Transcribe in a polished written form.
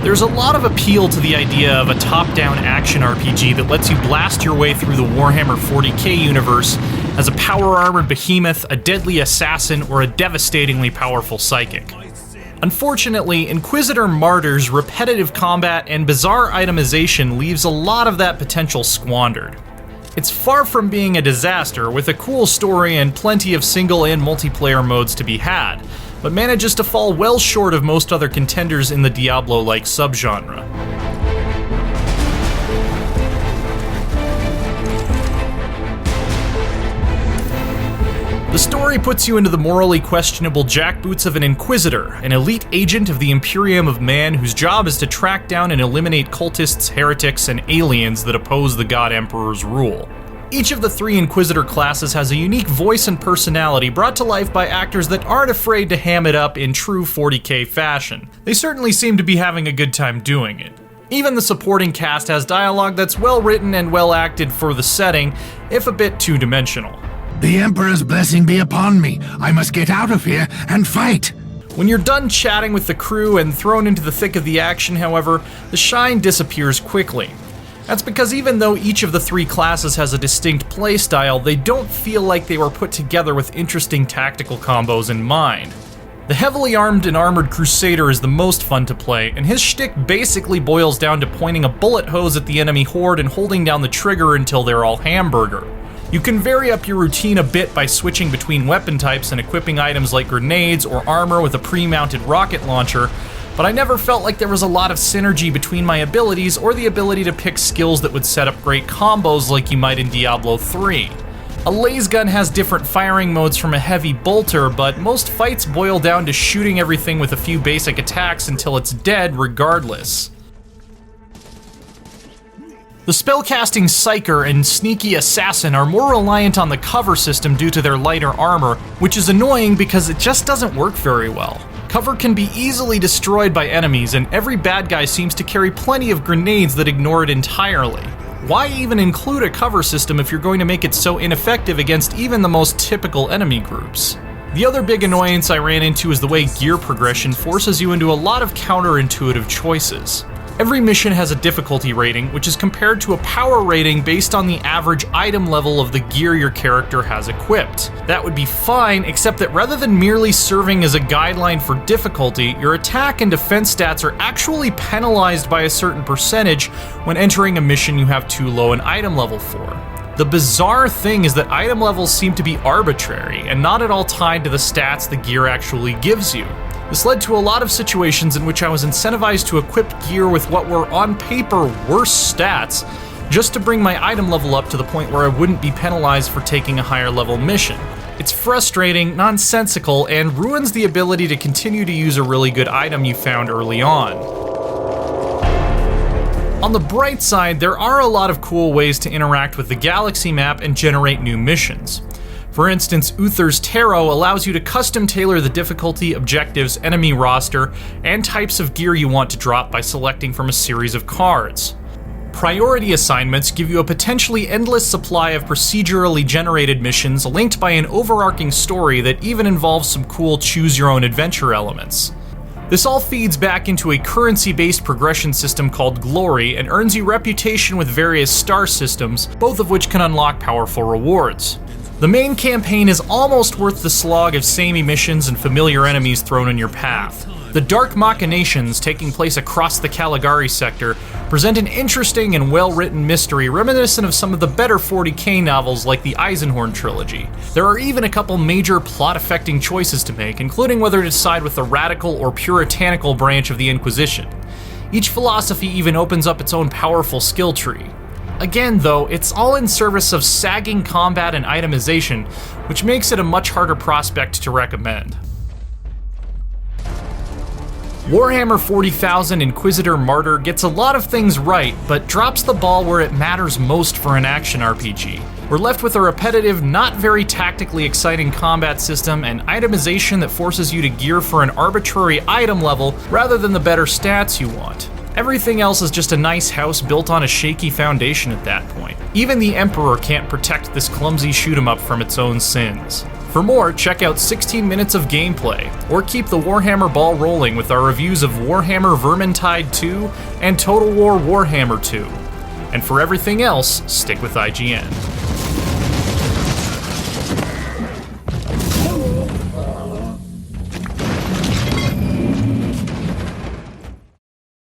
There's a lot of appeal to the idea of a top-down action RPG that lets you blast your way through the Warhammer 40K universe as a power-armored behemoth, a deadly assassin, or a devastatingly powerful psychic. Unfortunately, Inquisitor Martyr's repetitive combat and bizarre itemization leaves a lot of that potential squandered. It's far from being a disaster, with a cool story and plenty of single and multiplayer modes to be had, but manages to fall well short of most other contenders in the Diablo-like subgenre. The story puts you into the morally questionable jackboots of an Inquisitor, an elite agent of the Imperium of Man whose job is to track down and eliminate cultists, heretics, and aliens that oppose the God Emperor's rule. Each of the three Inquisitor classes has a unique voice and personality brought to life by actors that aren't afraid to ham it up in true 40K fashion. They certainly seem to be having a good time doing it. Even the supporting cast has dialogue that's well written and well acted for the setting, if a bit two-dimensional. The Emperor's blessing be upon me. I must get out of here and fight. When you're done chatting with the crew and thrown into the thick of the action, however, the shine disappears quickly. That's because even though each of the three classes has a distinct playstyle, they don't feel like they were put together with interesting tactical combos in mind. The heavily armed and armored Crusader is the most fun to play, and his shtick basically boils down to pointing a bullet hose at the enemy horde and holding down the trigger until they're all hamburger. You can vary up your routine a bit by switching between weapon types and equipping items like grenades or armor with a pre-mounted rocket launcher, but I never felt like there was a lot of synergy between my abilities or the ability to pick skills that would set up great combos like you might in Diablo 3. A laser gun has different firing modes from a heavy bolter, but most fights boil down to shooting everything with a few basic attacks until it's dead regardless. The spellcasting Psyker and Sneaky Assassin are more reliant on the cover system due to their lighter armor, which is annoying because it just doesn't work very well. Cover can be easily destroyed by enemies, and every bad guy seems to carry plenty of grenades that ignore it entirely. Why even include a cover system if you're going to make it so ineffective against even the most typical enemy groups? The other big annoyance I ran into is the way gear progression forces you into a lot of counterintuitive choices. Every mission has a difficulty rating, which is compared to a power rating based on the average item level of the gear your character has equipped. That would be fine, except that rather than merely serving as a guideline for difficulty, your attack and defense stats are actually penalized by a certain percentage when entering a mission you have too low an item level for. The bizarre thing is that item levels seem to be arbitrary and not at all tied to the stats the gear actually gives you. This led to a lot of situations in which I was incentivized to equip gear with what were on paper worse stats, just to bring my item level up to the point where I wouldn't be penalized for taking a higher level mission. It's frustrating, nonsensical, and ruins the ability to continue to use a really good item you found early on. On the bright side, there are a lot of cool ways to interact with the galaxy map and generate new missions. For instance, Uther's Tarot allows you to custom tailor the difficulty, objectives, enemy roster, and types of gear you want to drop by selecting from a series of cards. Priority assignments give you a potentially endless supply of procedurally generated missions linked by an overarching story that even involves some cool choose-your-own-adventure elements. This all feeds back into a currency-based progression system called Glory and earns you reputation with various star systems, both of which can unlock powerful rewards. The main campaign is almost worth the slog of samey missions and familiar enemies thrown in your path. The Dark Machinations, taking place across the Caligari sector, present an interesting and well-written mystery reminiscent of some of the better 40K novels like the Eisenhorn trilogy. There are even a couple major plot-affecting choices to make, including whether to side with the radical or puritanical branch of the Inquisition. Each philosophy even opens up its own powerful skill tree. Again, though, it's all in service of sagging combat and itemization, which makes it a much harder prospect to recommend. Warhammer 40,000 Inquisitor Martyr gets a lot of things right, but drops the ball where it matters most for an action RPG. We're left with a repetitive, not very tactically exciting combat system and itemization that forces you to gear for an arbitrary item level rather than the better stats you want. Everything else is just a nice house built on a shaky foundation at that point. Even the Emperor can't protect this clumsy shoot-'em-up from its own sins. For more, check out 16 minutes of gameplay, or keep the Warhammer ball rolling with our reviews of Warhammer Vermintide 2 and Total War Warhammer 2. And for everything else, stick with IGN.